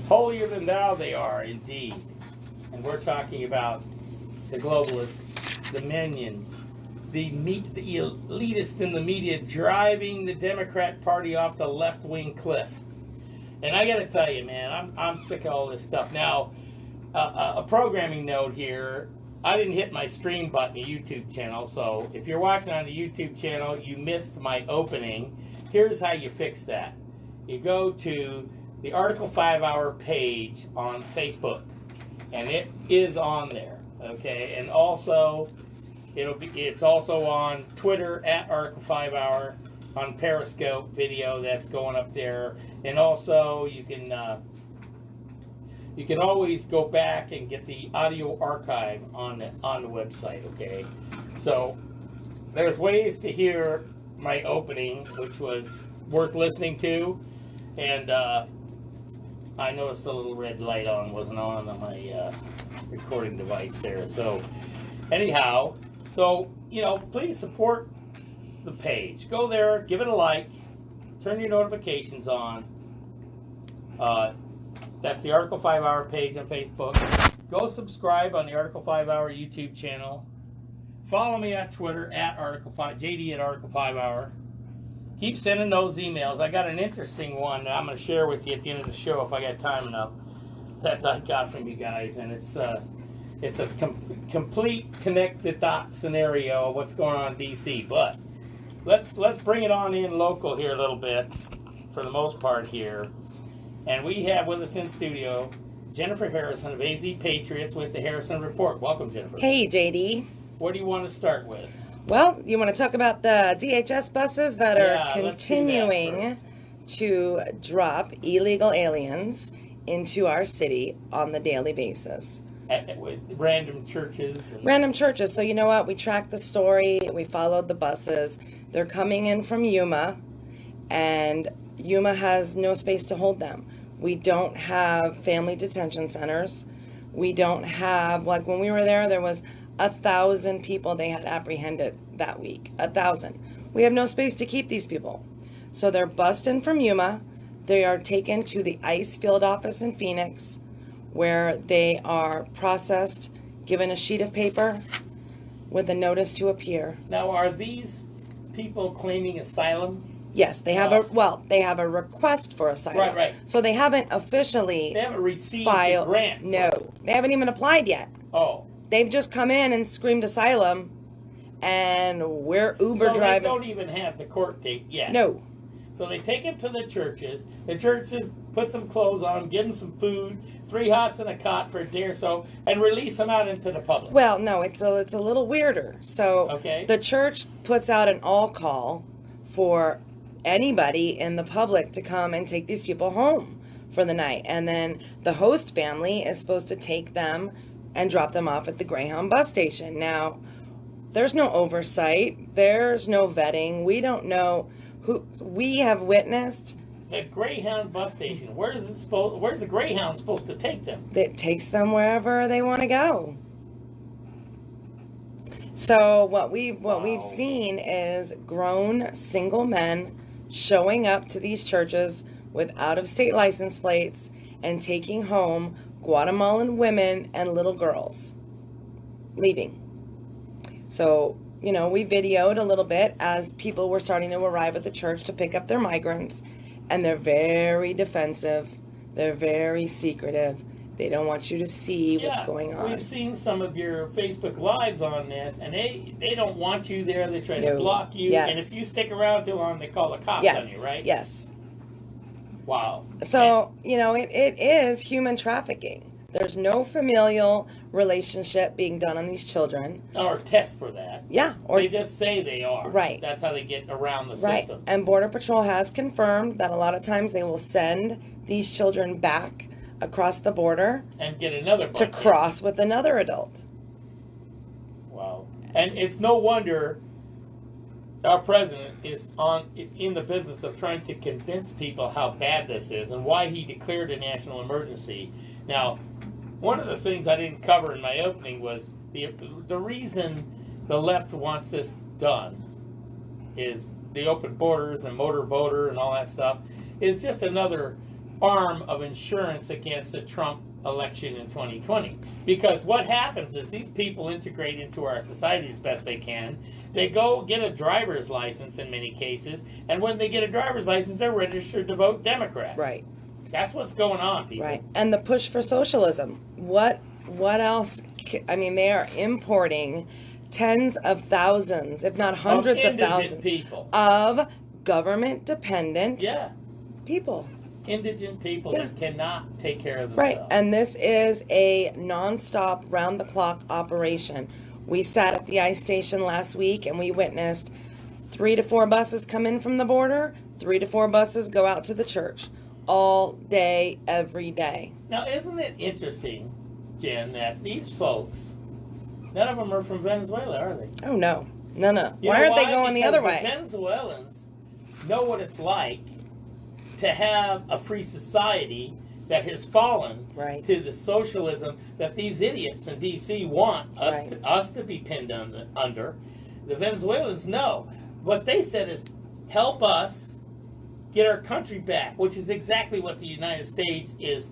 Holier than thou they are, indeed. And we're talking about the globalists, the minions, the elitists in the media driving the Democrat Party off the left-wing cliff. And I got to tell you, man, I'm sick of all this stuff. Now, a programming note here. I didn't hit my stream button, the YouTube channel, so if you're watching on the YouTube channel, you missed my opening. Here's how you fix that. You go to the Article 5 Hour page on Facebook, and it is on there, okay? And also, it's also on Twitter at Article 5 Hour, on Periscope video that's going up there, and also you can always go back and get the audio archive on the website, okay? So there's ways to hear my opening, which was worth listening to, and I noticed the little red light wasn't on my recording device there. So anyhow, please support the page. Go there, give it a like, turn your notifications on. That's the Article 5 Hour page on Facebook. Go subscribe on the Article 5 Hour YouTube channel. Follow me on Twitter at Article 5, JD at Article 5 Hour. Keep sending those emails. I got an interesting one that I'm going to share with you at the end of the show if I got time enough that I got from you guys, and it's a complete connect the dots scenario of what's going on in DC. But let's bring it on in local here a little bit for the most part here. And we have with us in studio Jennifer Harrison of AZ Patriots with the Harrison Report. Welcome, Jennifer. Hey, JD. What do you want to start with? Well, you want to talk about the DHS buses that are continuing to drop illegal aliens into our city on the daily basis. With random churches. Random churches. So you know what? We tracked the story. We followed the buses. They're coming in from Yuma, and Yuma has no space to hold them. We don't have family detention centers. We don't have, like when we were there was 1,000 people they had apprehended that week. 1,000. We have no space to keep these people. So they're bussed in from Yuma. They are taken to the ICE field office in Phoenix, where they are processed, given a sheet of paper with a notice to appear. Now, are these people claiming asylum? Yes, they have they have a request for asylum. Right. So they haven't officially received the grant. No, they haven't even applied yet. Oh. They've just come in and screamed asylum, and we're Uber driving. They don't even have the court date yet. No. So they take them to the churches. The churches put some clothes on them, give them some food, 3 hots and a cot for a day or so, and release them out into the public. Well, no, it's a little weirder. So the church puts out an all call for anybody in the public to come and take these people home for the night. And then the host family is supposed to take them and drop them off at the Greyhound bus station. Now, there's no oversight. There's no vetting. We don't know who. We have witnessed the Greyhound bus station. Where's the Greyhound supposed to take them? It takes them wherever they want to go. So what we've seen is grown single men showing up to these churches with out-of-state license plates and taking home Guatemalan women and little girls leaving. So, we videoed a little bit as people were starting to arrive at the church to pick up their migrants, and they're very defensive. They're very secretive. They don't want you to see what's going on. We've seen some of your Facebook Lives on this, and they don't want you there. They try to block you. Yes. And if you stick around too long, they call the cops on you, right? Yes. Wow. So, it is human trafficking. There's no familial relationship being done on these children. Or test for that. Yeah. Or they just say they are. Right. That's how they get around the system. And Border Patrol has confirmed that a lot of times they will send these children back across the border and get another bunch to cross with another adult. Wow. And it's no wonder our president is in the business of trying to convince people how bad this is and why he declared a national emergency. Now, one of the things I didn't cover in my opening was the reason the left wants this done is the open borders and motor voter and all that stuff is just another arm of insurance against a Trump election in 2020. Because what happens is these people integrate into our society as best they can. They go get a driver's license in many cases, and when they get a driver's license, they're registered to vote Democrat. Right. That's what's going on, people. Right. And the push for socialism. What else? I mean, they are importing tens of thousands, if not hundreds of thousands, people of government-dependent people. Indigent people that cannot take care of Right. themselves. And this is a non-stop, round-the-clock operation. We sat at the ICE station last week and we witnessed 3 to 4 buses come in from the border, 3 to 4 buses go out to the church all day, every day. Now, isn't it interesting, Jen, that these folks, none of them are from Venezuela, are they? Oh, no. No. You Why know aren't they going the other way? The Venezuelans know what it's like to have a free society that has fallen to the socialism that these idiots in D.C. want us to be pinned under. The Venezuelans know. What they said is, help us get our country back, which is exactly what the United States is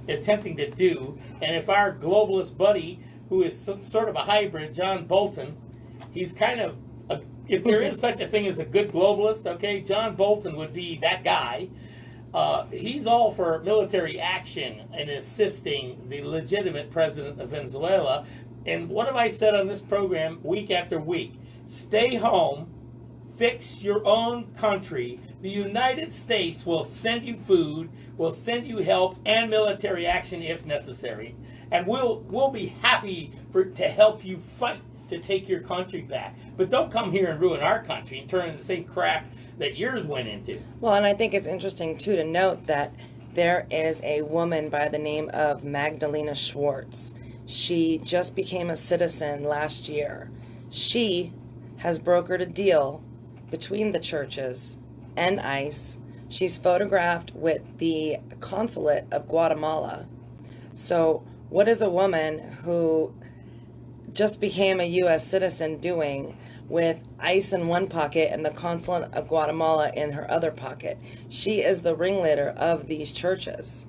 attempting to do. And if our globalist buddy, who is sort of a hybrid, John Bolton, he's kind of, if there is such a thing as a good globalist, okay, John Bolton would be that guy. He's all for military action and assisting the legitimate president of Venezuela. And what have I said on this program week after week? Stay home, fix your own country. The United States will send you food, will send you help and military action if necessary. And we'll be happy to help you fight to take your country back. But don't come here and ruin our country and turn into the same crap that yours went into. Well, and I think it's interesting, too, to note that there is a woman by the name of Magdalena Schwartz. She just became a citizen last year. She has brokered a deal between the churches and ICE. She's photographed with the consulate of Guatemala. So what is a woman who just became a U.S. citizen doing with ICE in one pocket and the consulate of Guatemala in her other pocket? She is the ringleader of these churches.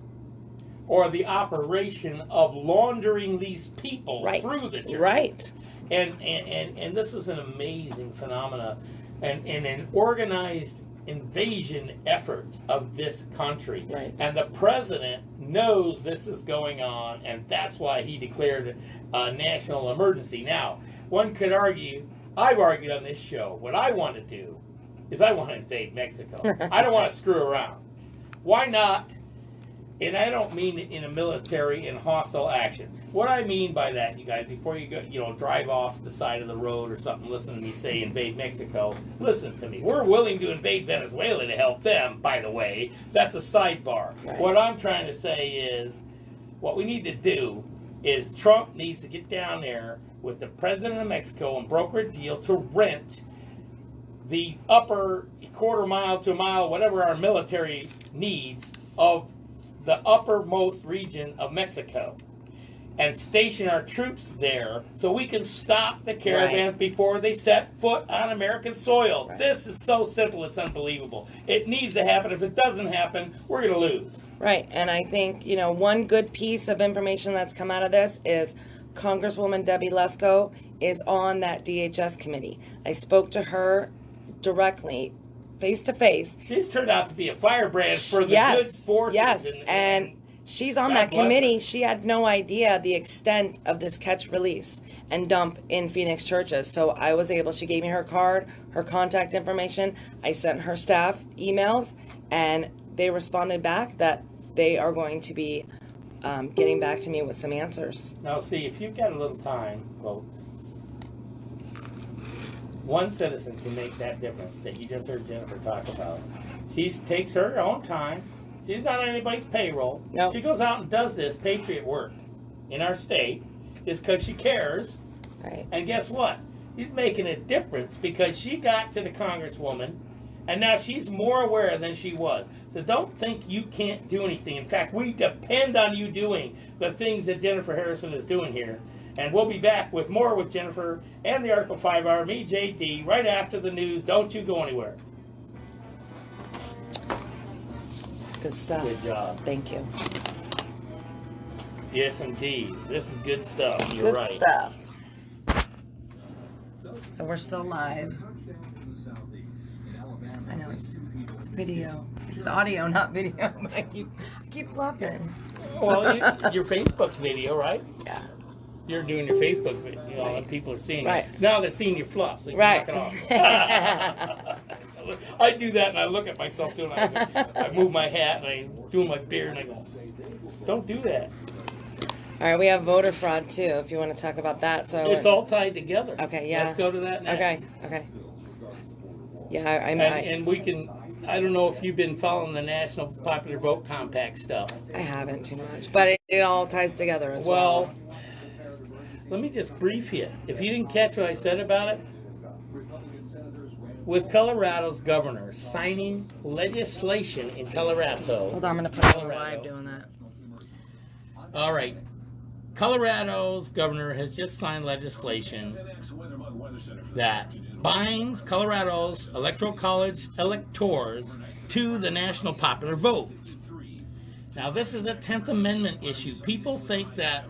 Or the operation of laundering these people through the church. Right. And this is an amazing phenomena and an organized invasion effort of this country. Right. And the president knows this is going on, and that's why he declared a national emergency. Now, one could argue, I've argued on this show, what I want to do is I want to invade Mexico. I don't want to screw around. Why not? And I don't mean it in a military and hostile action. What I mean by that, you guys, before you go, drive off the side of the road or something, listen to me say invade Mexico. Listen to me. We're willing to invade Venezuela to help them, by the way. That's a sidebar. Right. What I'm trying to say is, what we need to do is Trump needs to get down there with the president of Mexico and broker a deal to rent the upper quarter mile to a mile, whatever our military needs, of the uppermost region of Mexico, and station our troops there so we can stop the caravans before they set foot on American soil. Right. This is so simple, it's unbelievable. It needs to happen. If it doesn't happen, we're going to lose. Right. And I think, one good piece of information that's come out of this is Congresswoman Debbie Lesko is on that DHS committee. I spoke to her directly, face to face. She's turned out to be a firebrand for the good forces. Yes, and she's on that committee. She had no idea the extent of this catch release and dump in Phoenix churches. So I was able, she gave me her card, her contact information. I sent her staff emails, and they responded back that they are going to be getting back to me with some answers. Now, see, if you've got a little time, folks, one citizen can make that difference that you just heard Jennifer talk about. She takes her own time. She's not on anybody's payroll. Nope. She goes out and does this patriot work in our state just because she cares. Right. And guess what? She's making a difference because she got to the congresswoman, and now she's more aware than she was. So don't think you can't do anything. In fact, we depend on you doing the things that Jennifer Harrison is doing here. And we'll be back with more with Jennifer and the Article 5 Hour, me, JD, right after the news. Don't you go anywhere. Good stuff. Good job. Thank you. Yes, indeed. This is good stuff. You're Good right. stuff. So we're still live. I know it's video. It's audio, not video. But I keep fluffing. Well, your Facebook's video, right? Yeah. You're doing your Facebook video, Right. and people are seeing Right. it. Now they're seeing your fluff, so you Right. can knock it off. I do that, and I look at myself doing it. I move my hat, and I do my beard, and I go, don't do that. All right, we have voter fraud too. If you want to talk about that, so It's all tied together. Okay, yeah. Let's go to that next. Okay. Yeah, And we can. I don't know if you've been following the National Popular Vote Compact stuff. I haven't too much, but it all ties together as well. Well, let me just brief you. If you didn't catch what I said about it, with Colorado's governor signing legislation in Colorado. Hold on, I'm gonna put it on live doing that. All right. Colorado's governor has just signed legislation that binds Colorado's electoral college electors to the national popular vote. Now, this is a 10th Amendment issue. People think that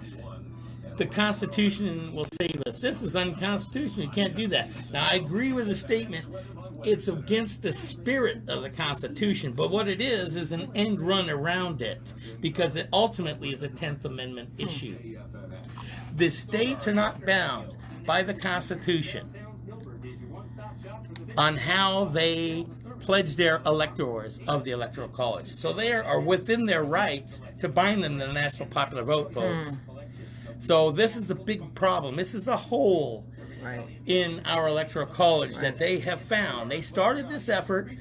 the Constitution will save us. This is unconstitutional. You can't do that. Now, I agree with the statement. It's against the spirit of the Constitution, but what it is an end run around it, because it ultimately is a 10th Amendment issue. The states are not bound by the Constitution on how they pledge their electors of the Electoral College. So they are within their rights to bind them to the national popular vote, folks. So this is a big problem. This is a hole in our Electoral College that they have found. They started this effort.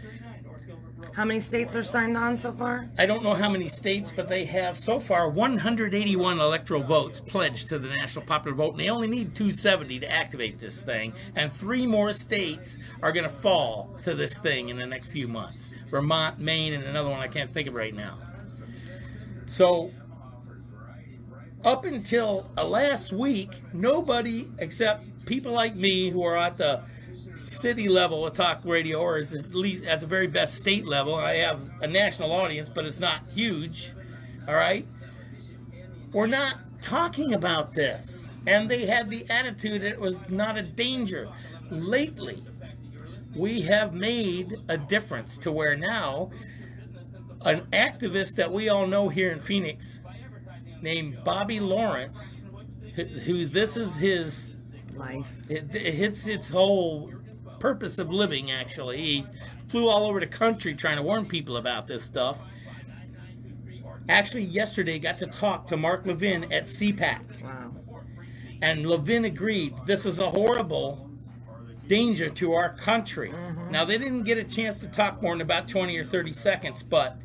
How many states are signed on so far? I don't know how many states, but they have so far 181 electoral votes pledged to the national popular vote, and they only need 270 to activate this thing. And 3 more states are going to fall to this thing in the next few months. Vermont, Maine, and another one I can't think of right now. So up until last week, nobody except people like me who are at the city level of talk radio, or is at least at the very best state level. I have a national audience, but it's not huge. All right, we're not talking about this, and they had the attitude it was not a danger. Lately, we have made a difference to where now an activist that we all know here in Phoenix named Bobby Lawrence, this is his Life. It hits its whole purpose of living, actually. He flew all over the country trying to warn people about this stuff. Actually, yesterday got to talk to Mark Levin at CPAC. Wow. And Levin agreed this is a horrible danger to our country. Now, they didn't get a chance to talk more than about 20 or 30 seconds, but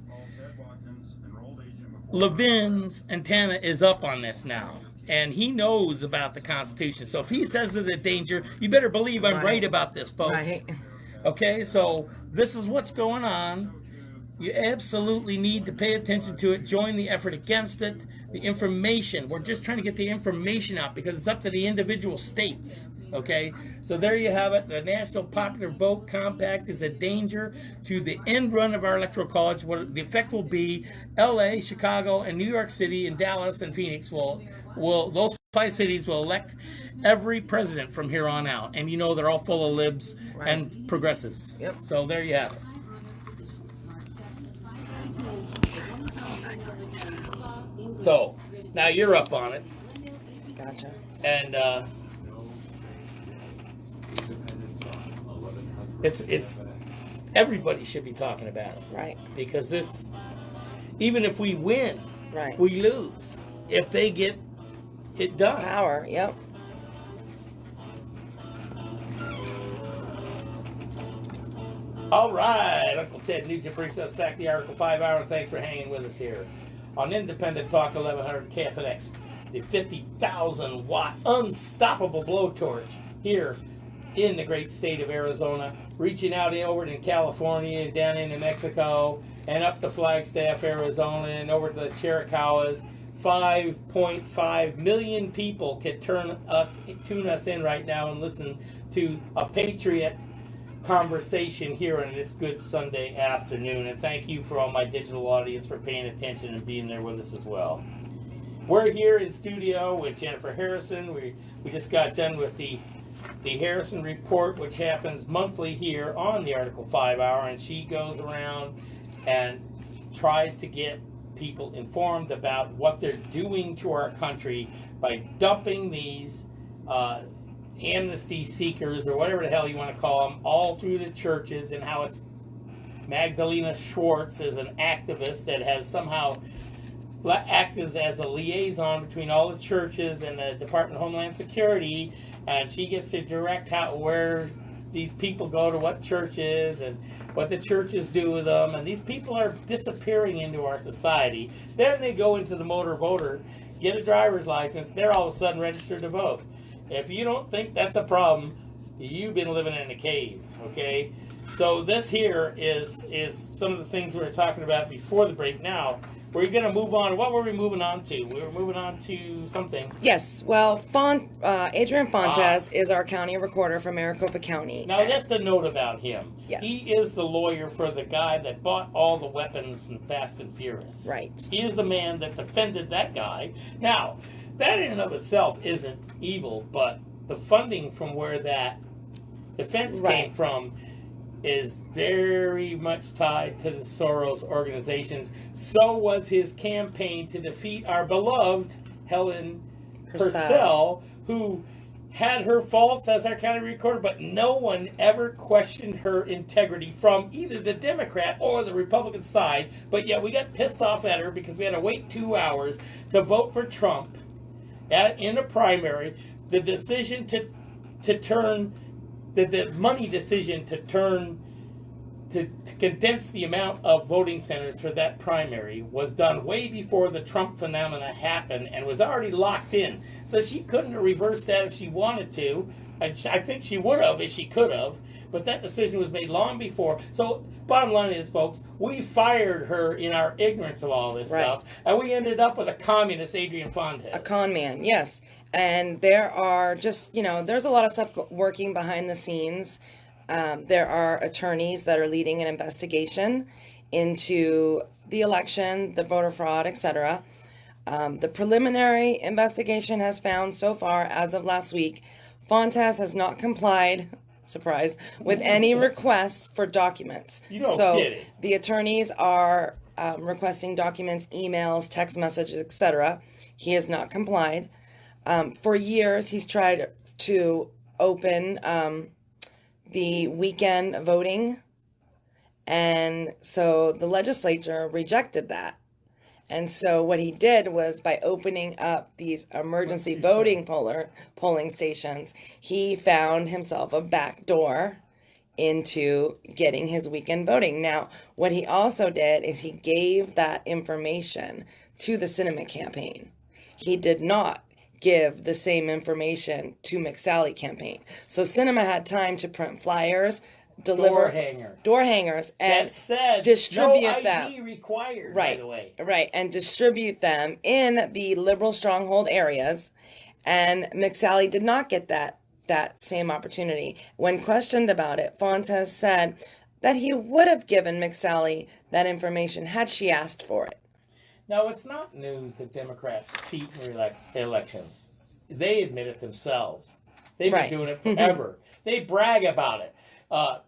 Levin's antenna is up on this now. And he knows about the Constitution. So if he says it's a danger, you better believe I'm right about this, folks. Right. Okay, so this is what's going on. You absolutely need to pay attention to it. Join the effort against it. The information, we're just trying to get the information out because it's up to the individual states. Okay, so there you have it. The National Popular Vote Compact is a danger to the end run of our electoral college. What the effect will be, LA, Chicago, and New York City, and Dallas, and Phoenix will those 5 cities will elect every president from here on out. And you know they're all full of libs and progressives. Yep. So there you have it. So now you're up on it. Gotcha. And it's everybody should be talking about it, Right. because this, even if we win, Right. we lose if they get it done. Power. Yep. All right, Uncle Ted Nugent brings us back the Article 5 Hour, and thanks for hanging with us here on Independent Talk 1100 KFNX, the 50,000 watt unstoppable blowtorch here in the great state of Arizona, reaching out over to California and down into Mexico and up to Flagstaff, Arizona, and over to the Chiricahuas. 5.5 million people can tune us in right now and listen to a Patriot conversation here on this good Sunday afternoon. And thank you for all my digital audience for paying attention and being there with us as well. We're here in studio with Jennifer Harrison. We just got done with the Harrison Report, which happens monthly here on the Article 5 Hour, and she goes around and tries to get people informed about what they're doing to our country by dumping these amnesty seekers, or whatever the hell you want to call them, all through the churches, and how it's Magdalena Schwartz is an activist that has somehow acted as a liaison between all the churches and the Department of Homeland Security, and she gets to direct where these people go to what churches and what the churches do with them, and these people are disappearing into our society. Then they go into the motor voter, get a driver's license, they're all of a sudden registered to vote. If you don't think that's a problem, you've been living in a cave, okay? So this here is some of the things we were talking about before the break. Now, we're going to move on. What were we moving on to? We were moving on to something. Yes. Well, Adrian Fontes is our county recorder for Maricopa County. Now, just a note about him. Yes. He is the lawyer for the guy that bought all the weapons from Fast and Furious. Right. He is the man that defended that guy. Now, that in and of itself isn't evil, but the funding from where that defense came from is very much tied to the Soros organizations. So was his campaign to defeat our beloved Helen Purcell, who had her faults as our county recorder, but no one ever questioned her integrity from either the Democrat or the Republican side. But yet we got pissed off at her because we had to wait 2 hours to vote for Trump in a primary. The decision to turn the money decision to condense the amount of voting centers for that primary was done way before the Trump phenomena happened and was already locked in. So she couldn't have reversed that if she wanted to. I think she would have if she could have, but that decision was made long before. So bottom line is, folks, we fired her in our ignorance of all this stuff, and we ended up with a communist, Adrian Fontes. A con man, yes. And there are there's a lot of stuff working behind the scenes. There are attorneys that are leading an investigation into the election, the voter fraud, etc. The preliminary investigation has found so far, as of last week, Fontes has not complied, surprise, with any requests for documents. You don't get it. The attorneys are requesting documents, emails, text messages, etc. He has not complied. For years, he's tried to open the weekend voting, and so the legislature rejected that. And so what he did was, by opening up these emergency voting polling stations, he found himself a back door into getting his weekend voting. Now, what he also did is he gave that information to the Sinema campaign. He did not give the same information to McSally campaign. So Sinema had time to print flyers, deliver door hangers, and distribute them. No ID required, right, by the way. Right, and distribute them in the liberal stronghold areas. And McSally did not get that same opportunity. When questioned about it, Fontes said that he would have given McSally that information had she asked for it. Now, it's not news that Democrats cheat in elections. They admit it themselves. They've been doing it forever. They brag about it.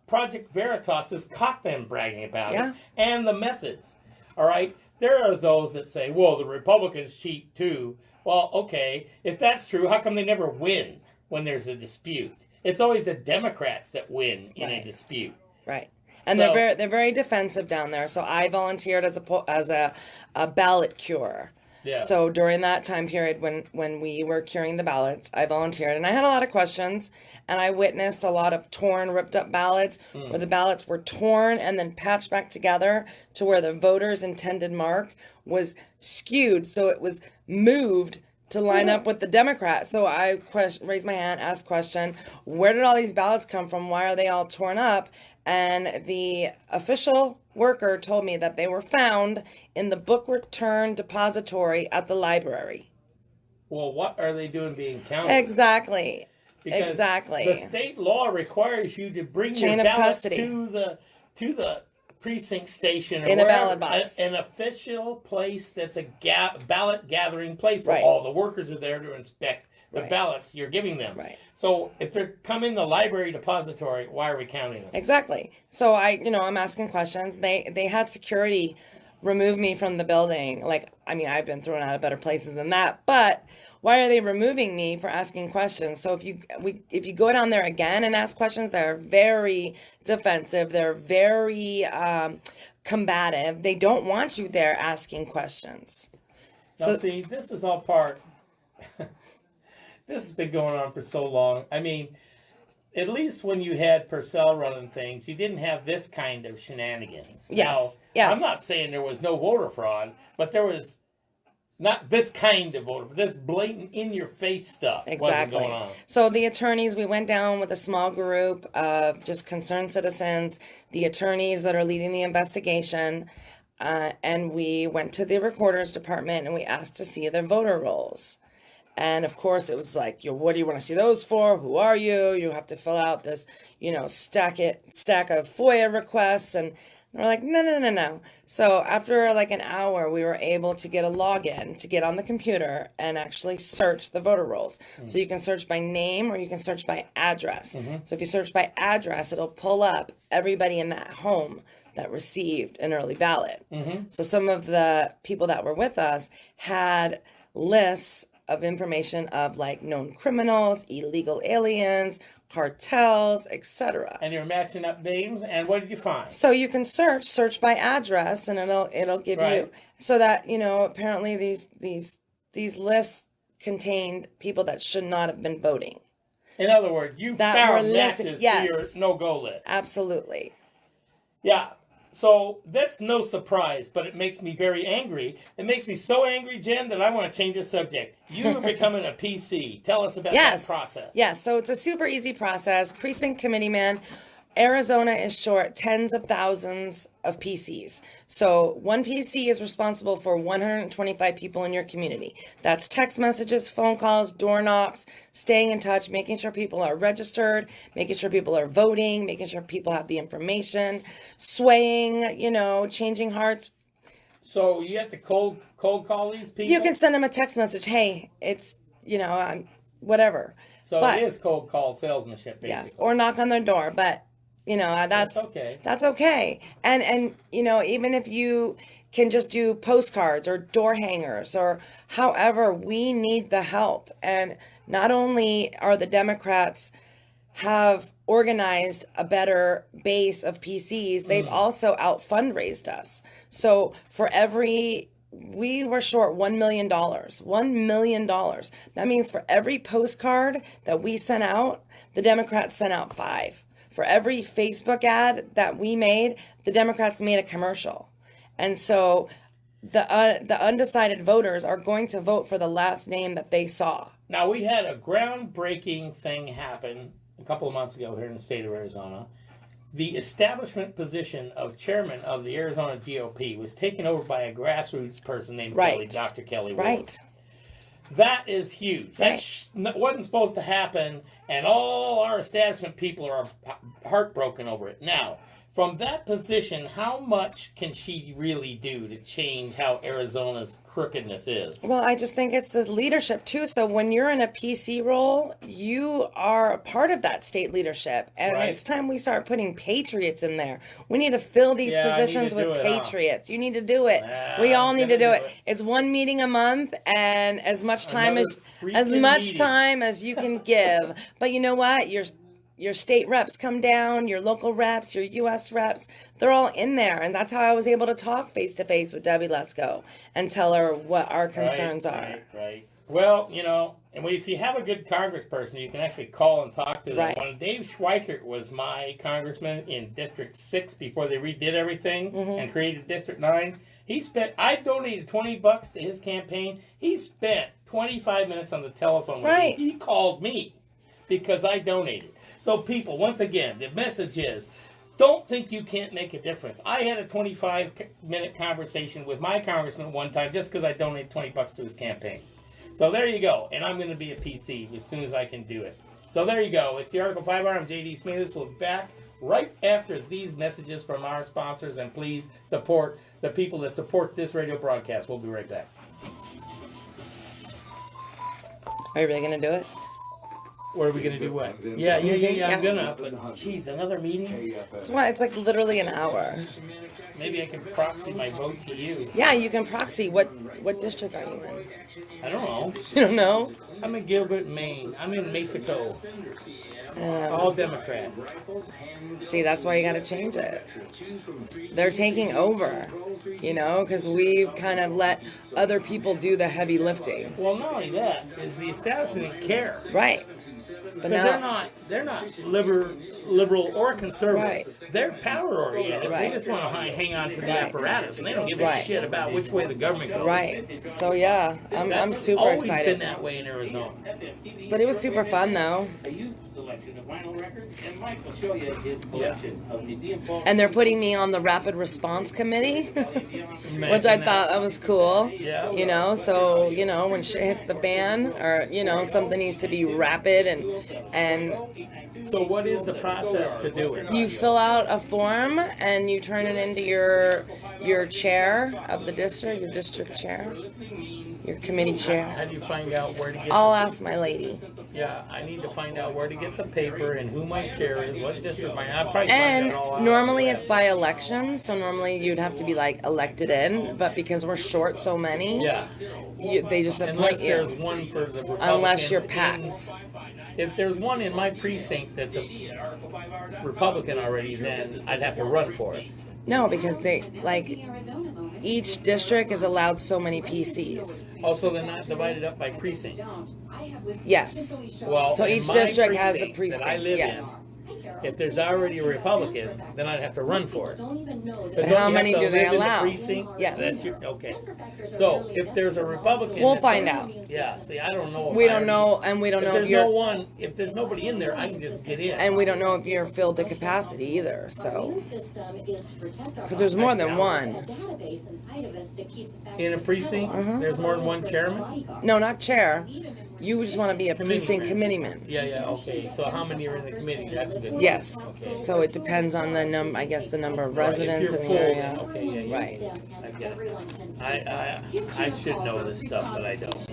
Project Veritas has caught them bragging about it. And the methods. All right? There are those that say, well, the Republicans cheat too. Well, okay. If that's true, how come they never win when there's a dispute? It's always the Democrats that win in a dispute. Right. And they're very defensive down there. So I volunteered as a ballot curer. Yeah. So during that time period when we were curing the ballots, I volunteered, and I had a lot of questions, and I witnessed a lot of torn, ripped up ballots where the ballots were torn and then patched back together to where the voter's intended mark was skewed, so it was moved to line up with the Democrat. So I raised my hand, asked question, where did all these ballots come from? Why are they all torn up? And the official worker told me that they were found in the book return depository at the library. Well, what are they doing being counted? Exactly. Because Exactly. the state law requires you to bring Chain your of ballot custody. to the precinct station or In a wherever, ballot box. an official place that's a ballot gathering place where Right. all the workers are there to inspect the Right. ballots you're giving them. Right. So if they come in the library depository, why are we counting them? Exactly. So I'm asking questions. They had security remove me from the building. Like, I mean, I've been thrown out of better places than that, but why are they removing me for asking questions? So if you go down there again and ask questions, they're very defensive. They're very combative. They don't want you there asking questions. Now, see, this is all part. This has been going on for so long. I mean, at least when you had Purcell running things, you didn't have this kind of shenanigans. Yes. Now, Yes. I'm not saying there was no voter fraud, but there was not this kind of voter, but this blatant, in-your-face stuff Exactly. wasn't going on. So the attorneys, we went down with a small group of just concerned citizens, the attorneys that are leading the investigation, and we went to the recorder's department and we asked to see their voter rolls. And of course, it was like, what do you want to see those for? Who are you? You have to fill out this, stack of FOIA requests. And we're like, no. So after like an hour, we were able to get a login to get on the computer and actually search the voter rolls. So you can search by name or you can search by address. So if you search by address, it'll pull up everybody in that home that received an early ballot. So some of the people that were with us had lists of information of like known criminals, illegal aliens, cartels, etc. And you're matching up names, and what did you find? So you can search by address, and it'll give you, so that apparently these lists contained people that should not have been voting. In other words, you found matches to your no-go list. Absolutely. Yeah. So that's no surprise, but it makes me very angry. It makes me so angry, Jen, that I want to change the subject. You are becoming a PC. Tell us about that process. Yes, so it's a super easy process. Precinct committee man. Arizona is short tens of thousands of PCs. So one PC is responsible for 125 people in your community. That's text messages, phone calls, door knocks, staying in touch, making sure people are registered, making sure people are voting, making sure people have the information, swaying, changing hearts. So you have to cold call these people? You can send them a text message. Hey, it's, I'm whatever. So it is cold call salesmanship, basically. Yes, or knock on their door, but that's okay. That's okay. And even if you can just do postcards or door hangers or however, we need the help. And not only are the Democrats have organized a better base of PCs, they've also out fundraised us. So we were short $1 million. $1 million. That means for every postcard that we sent out, the Democrats sent out 5. For every Facebook ad that we made, the Democrats made a commercial. And so the undecided voters are going to vote for the last name that they saw. Now, we had a groundbreaking thing happen a couple of months ago here in the state of Arizona. The establishment position of chairman of the Arizona GOP was taken over by a grassroots person named Dr. Kelly Ward. Right. That is huge. That wasn't supposed to happen, and all our establishment people are heartbroken over it. Now, from that position, how much can she really do to change how Arizona's crookedness is? Well, I just think it's the leadership, too. So when you're in a PC role, you are a part of that state leadership. And it's time we start putting patriots in there. We need to fill these positions with patriots. You need to do it. We all need to do it. It's one meeting a month and as much time as you can give. But you know what? Your state reps come down, your local reps, your U.S. reps, they're all in there. And that's how I was able to talk face-to-face with Debbie Lesko and tell her what our concerns are. Right. Well, and if you have a good congressperson, you can actually call and talk to them. Right. When Dave Schweikert was my congressman in District 6 before they redid everything and created District 9, I donated $20 to his campaign. He spent 25 minutes on the telephone with me. He called me because I donated. So people, once again, the message is, don't think you can't make a difference. I had a 25-minute conversation with my congressman one time just because I donated $20 to his campaign. So there you go. And I'm going to be a PC as soon as I can do it. So there you go. It's the Article 5 Hour. I'm JD Smithers. We'll be back right after these messages from our sponsors, and please support the people that support this radio broadcast. We'll be right back. Are you really going to do it? What are we going to do? What? Yeah, I'm going to. But, geez, another meeting? It's what? It's like literally an hour. Maybe I can proxy my vote to you. Yeah, you can proxy. What district are you in? I don't know. You don't know? I'm in Gilbert, Maine. I'm in Mexico. All Democrats. See, that's why you got to change it. They're taking over, because we've kind of let other people do the heavy lifting. Well, not only that, is the establishment care. Right. But now they're not liberal or conservative. Right. They're power oriented. Right. They just want to hang on to the Right. apparatus, and they don't give a shit about which way the government goes. Right. So yeah, I'm That's super always excited. been that way in Arizona. But it was super fun though. Selection of vinyl records, and Mike will show you his collection of museum photos. And they're putting me on the rapid response committee, which I thought that was cool. Yeah. So when shit hits the fan, or something needs to be rapid, and So what is the process to do it? you fill out a form and you turn it into your chair of the district, your district chair, your committee chair. How do you find out where to get? I'll ask my lady. Yeah, I need to find out where to get the paper and who my chair is, what district I'll probably find And that all out. normally it's by election, so normally you'd have to be elected in, but because we're short so many, Yeah. they just Unless appoint there's you. one for the Republicans. Unless you're packed. If there's one in my precinct that's a Republican already, then I'd have to run for it. No, because each district is allowed so many PCs. Also, they're not divided up by precincts. Yes. Well, So in each my district has a precinct that I precinct. live Yes. in, if there's already a Republican, then I'd have to run for it. But how many do they allow? Yes. Okay. So if there's a Republican, We'll find out. Yeah. See, I don't know. We don't know, and we don't know if you're. If there's nobody in there, I can just get in. And we don't know if you're filled to capacity either. So, because there's more than one. In a precinct, there's more than one chairman. No, not chair. You just want to be a precinct committeeman. Yeah. Okay. So how many are in the committee? That's a good. Yes. Okay. So it depends on the I guess the number of residents If in you're the full, area. then okay, yeah. Right. I get it. I should know this stuff, but I don't.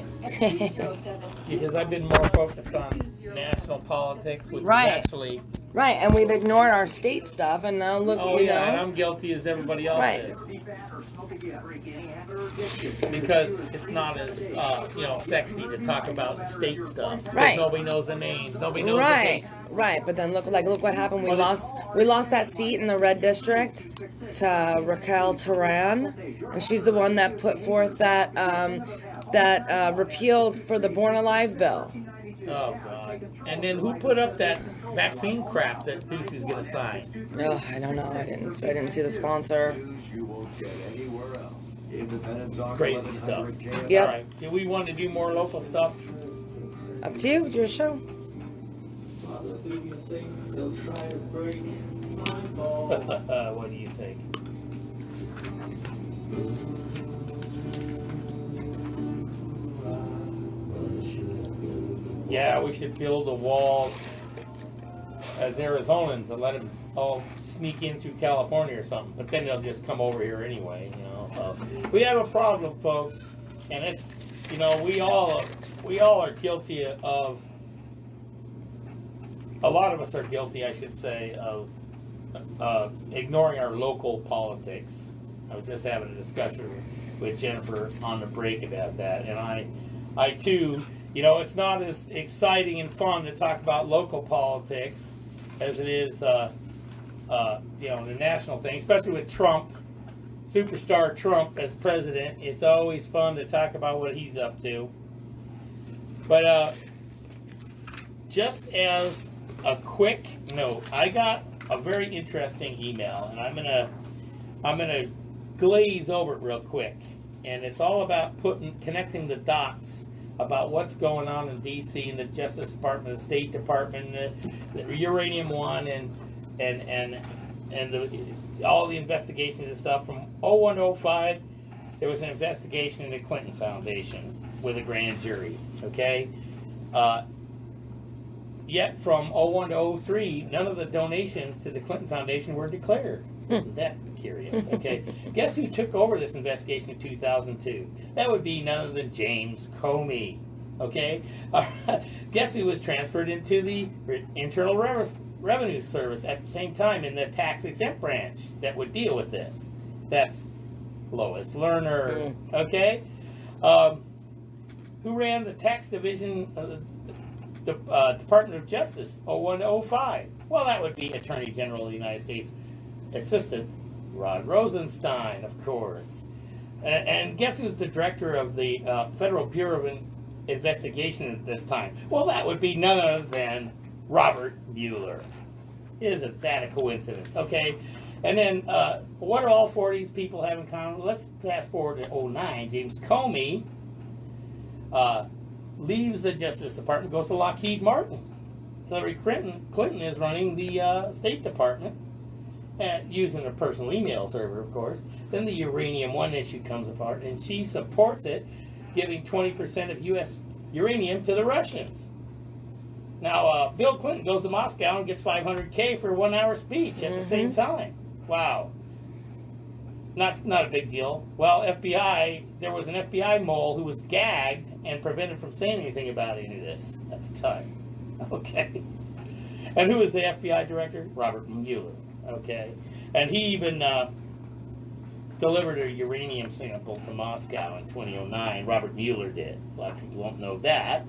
Because I've been more focused on national politics, which Right. is actually. Right, and we've ignored our state stuff, and now look, Oh yeah, and I'm guilty as everybody else Right. is. Because it's not as sexy to talk about the state stuff. Because Right. nobody knows the names. Nobody knows the Right, faces. right. But then look what happened. We Well, lost that seat in the red district to Raquel Turan, and she's the one that put forth that repealed for the Born Alive bill. Oh God! And then who put up that vaccine crap that Ducey's gonna sign? Oh, I don't know. I didn't see the sponsor. Crazy stuff. Yep. All right. Do we want to do more local stuff? Up to you. Your show. What do you think? Yeah, we should build a wall as Arizonans and let them all sneak into California or something. But then they'll just come over here anyway, So we have a problem, folks, and it's we all are guilty of. A lot of us are guilty, I should say, of ignoring our local politics. I was just having a discussion with Jennifer on the break about that, and I too. It's not as exciting and fun to talk about local politics as it is, the national thing, especially with Trump, superstar Trump as president. It's always fun to talk about what he's up to. But just as a quick note, I got a very interesting email, and I'm gonna glaze over it real quick, and it's all about connecting the dots about what's going on in D.C. and the Justice Department, the State Department, the Uranium One, and all the investigations and stuff from 01-05. There was an investigation in the Clinton Foundation with a grand jury. Okay, yet from '01 to '03, none of the donations to the Clinton Foundation were declared. Isn't that curious? Okay. Guess who took over this investigation in 2002? That would be none other than James Comey. Okay. Guess who was transferred into the Internal Revenue Service at the same time in the tax-exempt branch that would deal with this? That's Lois Lerner. Okay. Who ran the tax division of the Department of Justice '01 to '05? Well, that would be Attorney General of the United States Assistant Rod Rosenstein, of course. And guess who's the director of the Federal Bureau of Investigation at this time? Well, that would be none other than Robert Mueller. Isn't that a coincidence? Okay. And then, what do all four of these people have in common? Let's fast forward to '09. James Comey leaves the Justice Department, goes to Lockheed Martin. Hillary Clinton is running the State Department, using a personal email server, of course. Then the Uranium One issue comes apart, and she supports it, giving 20% of U.S. uranium to the Russians. Now, Bill Clinton goes to Moscow and gets $500K for a 1-hour speech at the same time. Wow. Not a big deal. Well, there was an FBI mole who was gagged and prevented from saying anything about any of this at the time. Okay. And who was the FBI director? Robert Mueller. Okay. And he even delivered a uranium sample to Moscow in 2009. Robert Mueller did. A lot of people won't know that.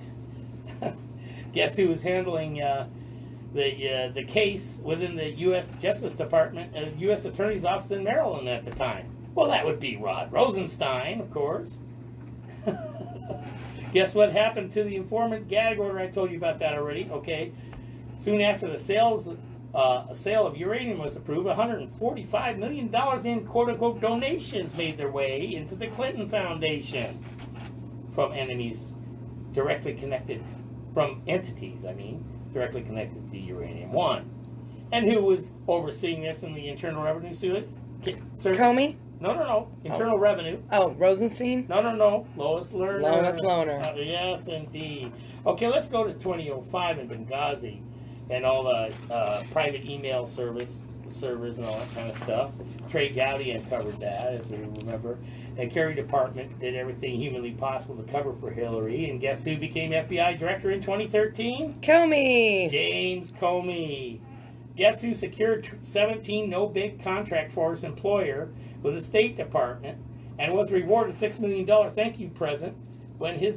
Guess who was handling the case within the U.S. Justice Department, U.S. Attorney's Office in Maryland at the time? Well, that would be Rod Rosenstein, of course. Guess what happened to the informant gag order? I told you about that already. Okay. Soon after the sale of uranium was approved, $145 million in quote-unquote donations made their way into the Clinton Foundation from entities directly connected to Uranium One. And who was overseeing this in the Internal Revenue Service? Comey? No. Internal Revenue. Oh, Rosenstein? No. Lois Lerner. Lois Lerner. Yes, indeed. Okay, let's go to 2005 in Benghazi and all the private email servers and all that kind of stuff. Trey Gowdy uncovered that, as we remember. And Kerry Department did everything humanly possible to cover for Hillary. And guess who became FBI director in 2013? Comey! James Comey. Guess who secured 17 no-bid contract for his employer with the State Department and was rewarded a $6 million thank you present when he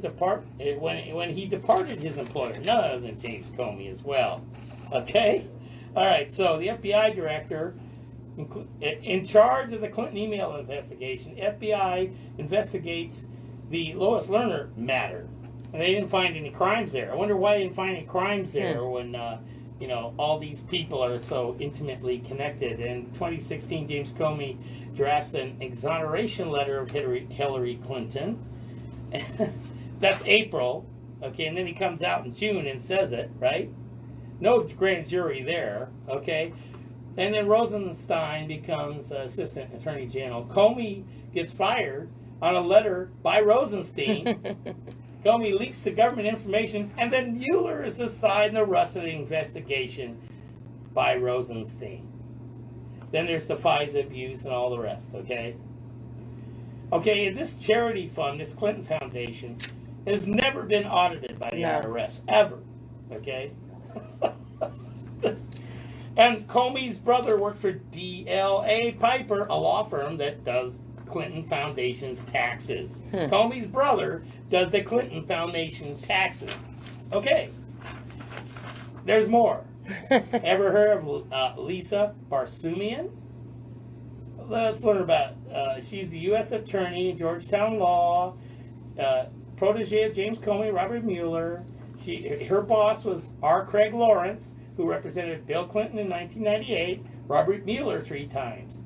departed his employer? None other than James Comey as well. Okay? All right, so the FBI director in charge of the Clinton email investigation, FBI investigates the Lois Lerner matter. And they didn't find any crimes there. I wonder why they didn't find any crimes there when, all these people are so intimately connected. In 2016, James Comey drafts an exoneration letter of Hillary Clinton. That's April. Okay, and then he comes out in June and says it, right? No grand jury there, okay? And then Rosenstein becomes Assistant Attorney General. Comey gets fired on a letter by Rosenstein. Comey leaks the government information, and then Mueller is assigned the rest of the investigation by Rosenstein. Then there's the FISA abuse and all the rest, okay? Okay, this charity fund, this Clinton Foundation, has never been audited by the IRS, ever, okay? And Comey's brother worked for D.L.A. Piper, a law firm that does Clinton Foundation's taxes. Comey's brother does the Clinton Foundation taxes. Okay. There's more. Ever heard of Lisa Barsumian? Let's learn about she's the U.S. Attorney in Georgetown Law, protege of James Comey, Robert Mueller. Her boss was R. Craig Lawrence, who represented Bill Clinton in 1998, Robert Mueller 3 times,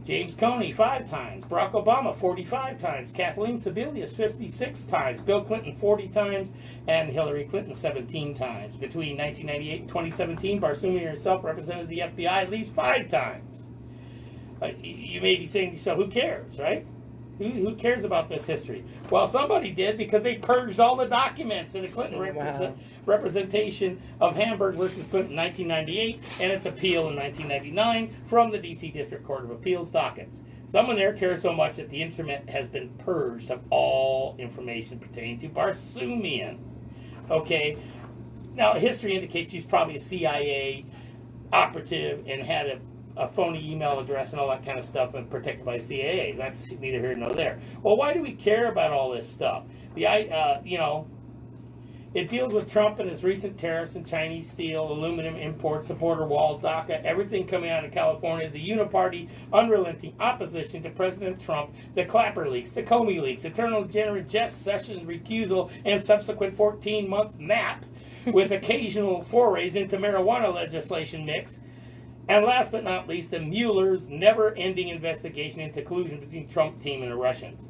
James Comey 5 times, Barack Obama 45 times, Kathleen Sebelius 56 times, Bill Clinton 40 times, and Hillary Clinton 17 times. Between 1998 and 2017, Barsumian herself represented the FBI at least 5 times. You may be saying to yourself, who cares, right? Who cares about this history? Well, somebody did, because they purged all the documents in the Clinton representation of Hamburg versus Clinton in 1998 and its appeal in 1999 from the D.C. District Court of Appeals dockets. Someone there cares so much that the internet has been purged of all information pertaining to Barsoomian. Okay, now history indicates he's probably a CIA operative and had a phony email address and all that kind of stuff, and protected by CIA. That's neither here nor there. Well, why do we care about all this stuff? You know, it deals with Trump and his recent tariffs and Chinese steel, aluminum imports, the border wall, DACA, everything coming out of California, the uniparty, unrelenting opposition to President Trump, the Clapper leaks, the Comey leaks, Attorney General Jeff Sessions' recusal and subsequent 14-month nap with occasional forays into marijuana legislation mix. And last but not least, the Mueller's never-ending investigation into collusion between Trump team and the Russians.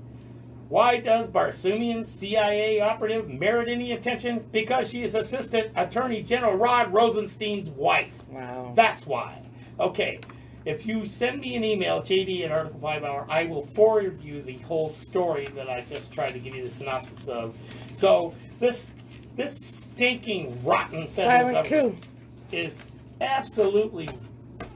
Why does Barsoomian's CIA operative merit any attention? Because she is Assistant Attorney General Rod Rosenstein's wife. Wow. That's why. Okay, if you send me an email, JD at Article 5 Hour, I will forward you the whole story that I just tried to give you the synopsis of. So this stinking, rotten silent coup is absolutely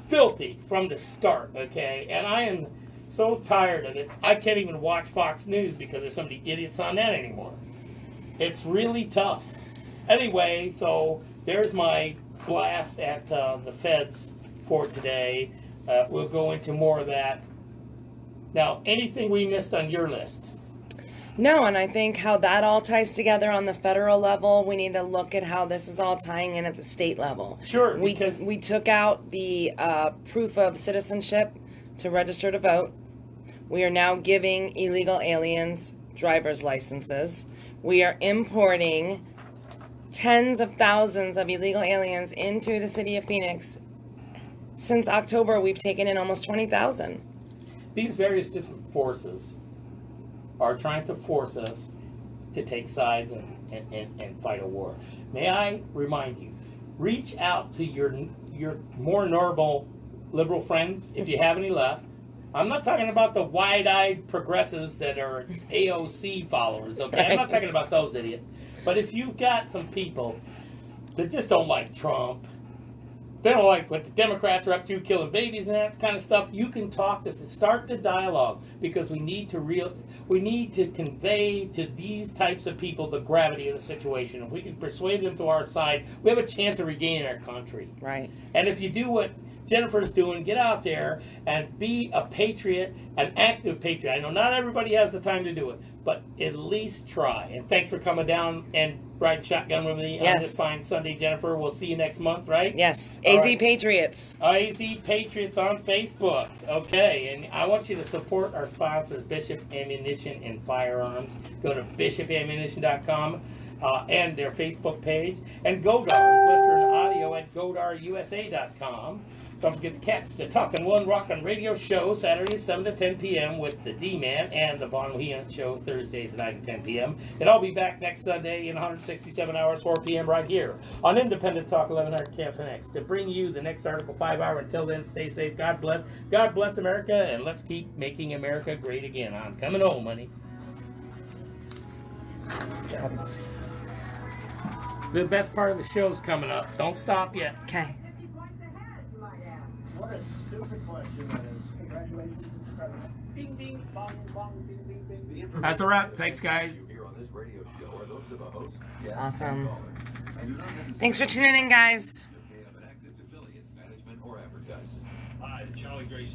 filthy from the start, okay? And I am so tired of it. I can't even watch Fox News because there's so many idiots on that anymore. It's really tough. Anyway, so there's my blast at the feds for today. We'll go into more of that. Now, anything we missed on your list? No, and I think how that all ties together on the federal level, we need to look at how this is all tying in at the state level. Sure, because we took out the proof of citizenship to register to vote. We are now giving illegal aliens driver's licenses. We are importing tens of thousands of illegal aliens into the city of Phoenix. Since October, we've taken in almost 20,000. These various different forces are trying to force us to take sides and fight a war. May I remind you, reach out to your more normal liberal friends, if you have any left. I'm not talking about the wide-eyed progressives that are AOC followers, okay? I'm not talking about those idiots. But if you've got some people that just don't like Trump, they don't like what the Democrats are up to, killing babies and that kind of stuff, you can talk to us and start the dialogue, because we need to convey to these types of people the gravity of the situation. If we can persuade them to our side, we have a chance of regaining our country. Right. And if you do what Jennifer's doing, get out there and be a patriot, an active patriot. I know not everybody has the time to do it, but at least try. And thanks for coming down and riding shotgun with me on this fine Sunday, Jennifer. We'll see you next month, right? Yes. AZ Patriots. AZ Patriots on Facebook. Okay, and I want you to support our sponsors, Bishop Ammunition and Firearms. Go to bishopammunition.com. And their Facebook page, and Godar, Western Audio at godarusa.com. Don't forget to catch the Talkin' One Rockin' Radio Show Saturdays 7 to 10 p.m. with the D-Man, and the Von Leon Show Thursdays 9 to 10 p.m. And I'll be back next Sunday in 167 hours, 4 p.m. right here on Independent Talk 1100 KFNX to bring you the next Article 5 Hour. Until then, stay safe. God bless America, and let's keep making America great again. I'm coming home, honey. Good job. The best part of the show's coming up. Don't stop yet. Okay. What a stupid question that is. Congratulations, Mr. President. Bing, bing, bong, bong, bing, bing, bing. That's a wrap. Thanks, guys. Here on this radio show are those of a host, guests, Awesome. and callers. And do not necessarily Thanks for tuning in, guys. have an active affiliates, management, or advertisers. Hi, Charlie Grace.